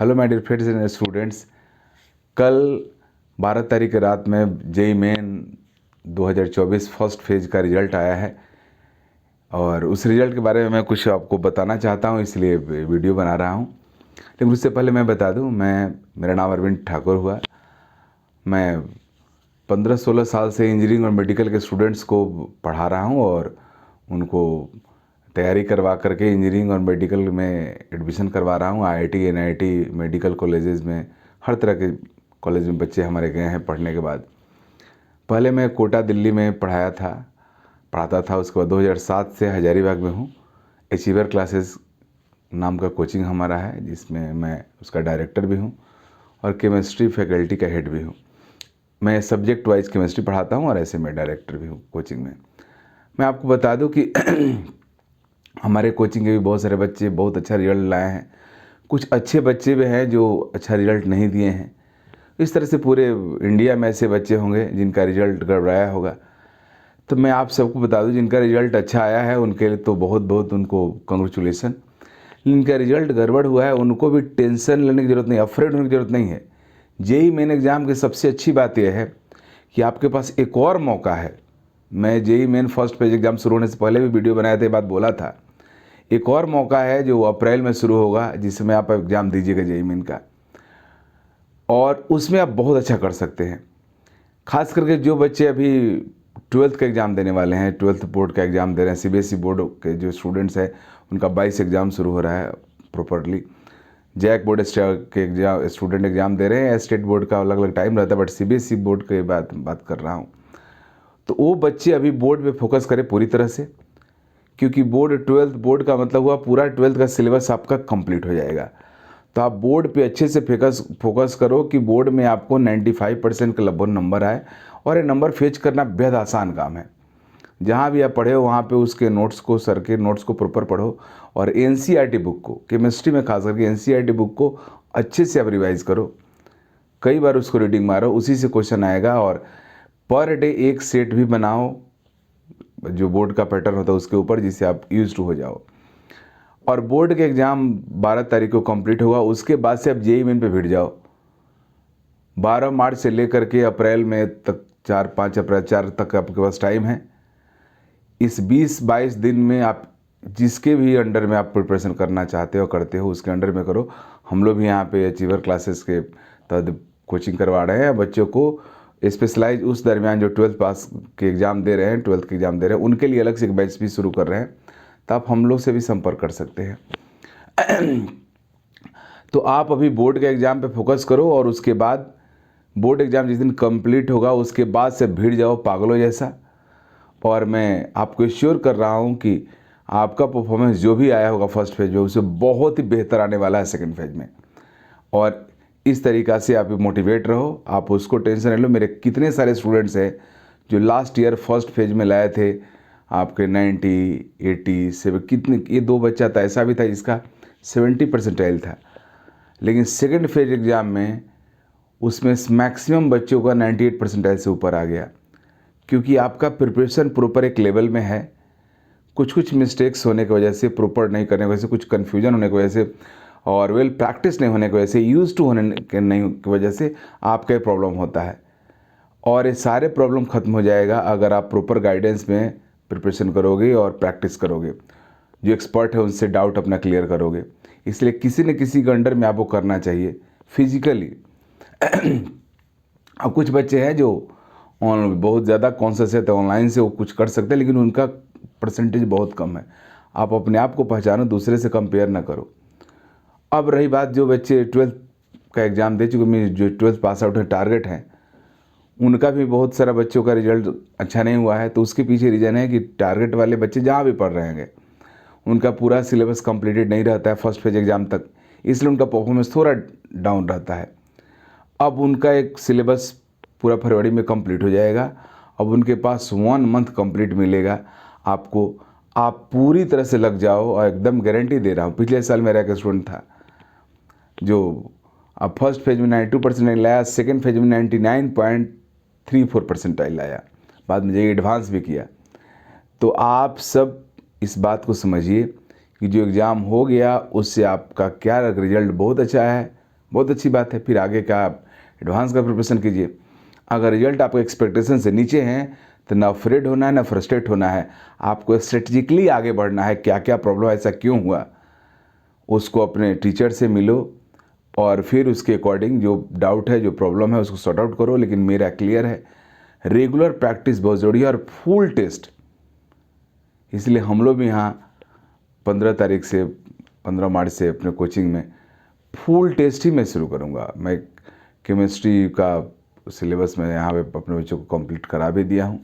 Hello my dear friends and students. कल 12 तारीख की रात में जेई मेन 2024 फर्स्ट फेज का रिज़ल्ट आया है और उस रिज़ल्ट के बारे में मैं कुछ आपको बताना चाहता हूं, इसलिए वीडियो बना रहा हूं। लेकिन उससे पहले मैं बता दूं, मेरा नाम अरविंद ठाकुर हुआ। मैं 15-16 साल से इंजीनियरिंग और मेडिकल के स्टूडेंट्स को पढ़ा रहा हूं और उनको तैयारी करवा करके इंजीनियरिंग और मेडिकल में एडमिशन करवा रहा हूँ। आईआईटी, एनआईटी, मेडिकल कॉलेजेस में, हर तरह के कॉलेज में बच्चे हमारे गए हैं पढ़ने के बाद। पहले मैं कोटा दिल्ली में पढ़ाता था। उसके बाद 2007 से हजारीबाग में हूँ। अचीवर क्लासेस नाम का कोचिंग हमारा है, जिसमें मैं उसका डायरेक्टर भी हूँ और केमिस्ट्री फैकल्टी का हेड भी हूँ। मैं सब्जेक्ट वाइज केमिस्ट्री पढ़ाता हूँ और ऐसे मैं डायरेक्टर भी हूँ कोचिंग में। मैं आपको बता दूँ कि हमारे कोचिंग के भी बहुत सारे बच्चे बहुत अच्छा रिजल्ट लाए हैं। कुछ अच्छे बच्चे भी हैं जो अच्छा रिजल्ट नहीं दिए हैं। इस तरह से पूरे इंडिया में ऐसे बच्चे होंगे जिनका रिजल्ट गड़बड़ाया होगा। तो मैं आप सबको बता दूं, जिनका रिजल्ट अच्छा आया है उनके लिए तो बहुत बहुत उनको कंग्रेचुलेसन। जिनका रिजल्ट गड़बड़ हुआ है उनको भी टेंशन लेने की ज़रूरत नहीं, अफ्रेड होने की ज़रूरत नहीं है। जेई मेन एग्ज़ाम की सबसे अच्छी बात यह है कि आपके पास एक और मौका है। मैं JEE Main first page exam शुरू होने से पहले भी वीडियो बनाया था, ये बात बोला था। एक और मौका है जो अप्रैल में शुरू होगा, जिसमें आप एग्ज़ाम दीजिएगा जेई मेन का, और उसमें आप बहुत अच्छा कर सकते हैं। खास करके जो बच्चे अभी 12th का एग्ज़ाम देने वाले हैं, 12th बोर्ड का एग्ज़ाम दे रहे हैं, सीबीएसई बोर्ड के जो स्टूडेंट्स हैं उनका 22 एग्ज़ाम शुरू हो रहा है प्रॉपरली। जैक बोर्ड के एग्ज़ाम स्टूडेंट एग्ज़ाम दे रहे हैं। स्टेट बोर्ड का अलग अलग टाइम रहता है, बट सीबीएसई बोर्ड की बात कर रहा हूँ। तो वो बच्चे अभी बोर्ड पे फोकस करें पूरी तरह से, क्योंकि बोर्ड 12th बोर्ड का मतलब हुआ पूरा 12th का सिलेबस आपका कंप्लीट हो जाएगा। तो आप बोर्ड पे अच्छे से फोकस करो कि बोर्ड में आपको 95% का लगभग नंबर आए। और ये नंबर फेच करना बेहद आसान काम है। जहाँ भी आप पढ़े हो वहाँ पे उसके नोट्स को, सर के नोट्स को प्रॉपर पढ़ो और एनसीईआरटी बुक को, केमिस्ट्री में खास करके एनसीईआरटी बुक को अच्छे से आप रिवाइज़ करो। कई बार उसको रीडिंग मारो, उसी से क्वेश्चन आएगा। और पर डे एक सेट भी बनाओ जो बोर्ड का पैटर्न होता है उसके ऊपर, जिससे आप यूज टू हो जाओ। और बोर्ड के एग्ज़ाम 12 तारीख को कंप्लीट होगा। उसके बाद से आप जेई मेन पे भिड़ जाओ। 12 मार्च से लेकर के अप्रैल में तक, 4-5 अप्रैल 4 तक आपके पास टाइम है। इस 20-22 दिन में आप जिसके भी अंडर में आप प्रिपरेशन करना चाहते हो करते हो, उसके अंडर में करो। हम लोग भी यहाँ पे अचीवर क्लासेस के तहत कोचिंग करवा रहे हैं बच्चों को। स्पेशलाइज उस दरमियान जो 12th पास के एग्ज़ाम दे रहे हैं, 12th के एग्ज़ाम दे रहे हैं, उनके लिए अलग से एक बैच भी शुरू कर रहे हैं। तो आप हम लोग से भी संपर्क कर सकते हैं। तो आप अभी बोर्ड के एग्ज़ाम पे फोकस करो और उसके बाद बोर्ड एग्ज़ाम जिस दिन कंप्लीट होगा उसके बाद से भीड़ जाओ पागलों जैसा। और मैं आपको श्योर कर रहा हूँ कि आपका परफॉर्मेंस जो भी आया होगा फर्स्ट फेज में, उससे बहुत ही बेहतर आने वाला है सेकंड फेज में। और इस तरीक़ा से आप मोटिवेट रहो, आप उसको टेंशन नहीं लो। मेरे कितने सारे स्टूडेंट्स हैं जो लास्ट ईयर फर्स्ट फेज में लाए थे आपके 90, 80 से कितने। ये 2 बच्चा था, ऐसा भी था जिसका 70 परसेंटाइल था, लेकिन सेकंड फेज एग्ज़ाम में उसमें मैक्सिमम बच्चों का 98 परसेंटाइल से ऊपर आ गया। क्योंकि आपका प्रिपरेशन प्रॉपर एक लेवल में है। कुछ मिस्टेक्स होने की वजह से, प्रॉपर नहीं करने की वजह से, कुछ कन्फ्यूजन होने की वजह से और वेल प्रैक्टिस नहीं होने की वजह से, यूज टू होने के नहीं की वजह से आपका ये प्रॉब्लम होता है। और ये सारे प्रॉब्लम ख़त्म हो जाएगा अगर आप प्रॉपर गाइडेंस में प्रिपरेशन करोगे और प्रैक्टिस करोगे। जो एक्सपर्ट है उनसे डाउट अपना क्लियर करोगे। इसलिए किसी न किसी के अंडर में आपको करना चाहिए फिजिकली। अब कुछ बच्चे हैं जो बहुत ज़्यादा कॉन्शियस है, तो ऑनलाइन से वो कुछ कर सकते हैं, लेकिन उनका परसेंटेज बहुत कम है। आप अपने आप को पहचानो, दूसरे से कंपेयर ना करो। अब रही बात जो बच्चे 12th का एग्ज़ाम दे चुके, मेरे जो 12th पास आउट है टारगेट हैं, उनका भी बहुत सारा बच्चों का रिजल्ट अच्छा नहीं हुआ है। तो उसके पीछे रीज़न है कि टारगेट वाले बच्चे जहाँ भी पढ़ रहे हैं उनका पूरा सिलेबस कंप्लीटेड नहीं रहता है फर्स्ट फेज एग्ज़ाम तक, इसलिए उनका परफॉर्मेंस थोड़ा डाउन रहता है। अब उनका एक सिलेबस पूरा फरवरी में कंप्लीट हो जाएगा। अब उनके पास 1 मंथ कंप्लीट मिलेगा आपको। आप पूरी तरह से लग जाओ और एकदम गारंटी दे रहा हूँ। पिछले साल मेरा एक स्टूडेंट था जो अब फर्स्ट फेज में 92% लाया, सेकेंड फेज में 99.34 परसेंटाइल लाया, बाद में जाइए एडवांस भी किया। तो आप सब इस बात को समझिए कि जो एग्ज़ाम हो गया उससे आपका क्या रिजल्ट बहुत अच्छा है, बहुत अच्छी बात है। फिर आगे का आप एडवांस का प्रिपरेशन कीजिए। अगर रिजल्ट आपके एक्सपेक्टेशन से नीचे हैं तो ना अफ्रेड होना है ना फ्रस्ट्रेट होना है, आपको स्ट्रेटजिकली आगे बढ़ना है। क्या क्या प्रॉब्लम, ऐसा क्यों हुआ, उसको अपने टीचर से मिलो और फिर उसके अकॉर्डिंग जो डाउट है, जो प्रॉब्लम है, उसको सॉर्ट आउट करो। लेकिन मेरा क्लियर है, रेगुलर प्रैक्टिस बहुत ज़रूरी है और फुल टेस्ट। इसलिए हम लोग भी यहाँ 15 मार्च से अपने कोचिंग में फुल टेस्ट ही मैं शुरू करूँगा। मैं केमिस्ट्री का सिलेबस में यहाँ पे अपने बच्चों को कंप्लीट करा भी दिया हूँ,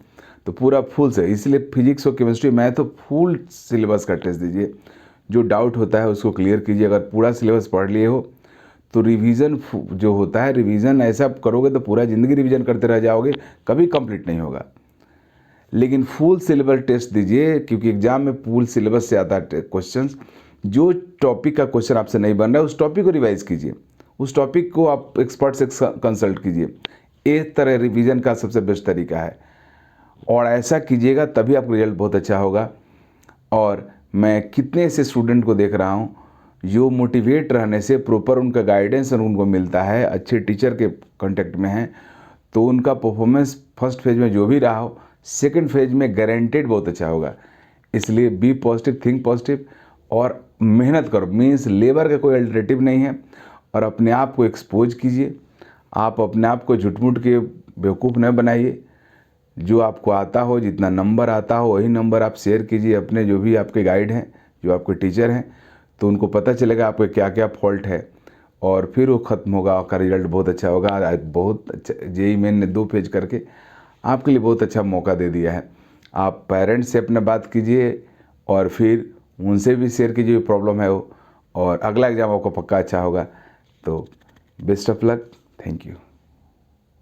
तो पूरा फुल से। इसलिए फिजिक्स और केमिस्ट्री मैथ तो फुल सिलेबस का टेस्ट दीजिए। जो डाउट होता है उसको क्लियर कीजिए। अगर पूरा सिलेबस पढ़ लिए हो तो रिवीजन जो होता है, रिवीजन ऐसा करोगे तो पूरा ज़िंदगी रिवीजन करते रह जाओगे, कभी कंप्लीट नहीं होगा। लेकिन फुल सिलेबस टेस्ट दीजिए, क्योंकि एग्जाम में फुल सिलेबस से आता है क्वेश्चंस। जो टॉपिक का क्वेश्चन आपसे नहीं बन रहा है उस टॉपिक को रिवाइज कीजिए, उस टॉपिक को आप एक्सपर्ट से कंसल्ट कीजिए। एक तरह रिवीजन का सबसे बेस्ट तरीका है, और ऐसा कीजिएगा तभी आपका रिजल्ट बहुत अच्छा होगा। और मैं कितने ऐसे स्टूडेंट को देख रहा हूँ जो मोटिवेट रहने से, प्रॉपर उनका गाइडेंस उनको मिलता है, अच्छे टीचर के कांटेक्ट में हैं, तो उनका परफॉर्मेंस फर्स्ट फेज में जो भी रहा हो, सेकंड फेज में गारंटेड बहुत अच्छा होगा। इसलिए बी पॉजिटिव, थिंक पॉजिटिव और मेहनत करो। मीन्स लेबर का कोई अल्टरनेटिव नहीं है। और अपने आप को एक्सपोज कीजिए। आप अपने आप को झूठ-मूठ के बेवकूफ़ न बनाइए। जो आपको आता हो, जितना नंबर आता हो वही नंबर आप शेयर कीजिए अपने जो भी आपके गाइड हैं, जो आपके टीचर हैं, तो उनको पता चलेगा आपके क्या क्या फॉल्ट है, और फिर वो ख़त्म होगा, आपका रिजल्ट बहुत अच्छा होगा। आज बहुत अच्छा जेईई मेन ने 2 पेज करके आपके लिए बहुत अच्छा मौका दे दिया है। आप पेरेंट्स से अपना बात कीजिए और फिर उनसे भी शेयर कीजिए प्रॉब्लम है वो, और अगला एग्ज़ाम आपको पक्का अच्छा होगा। तो best of luck, thank you.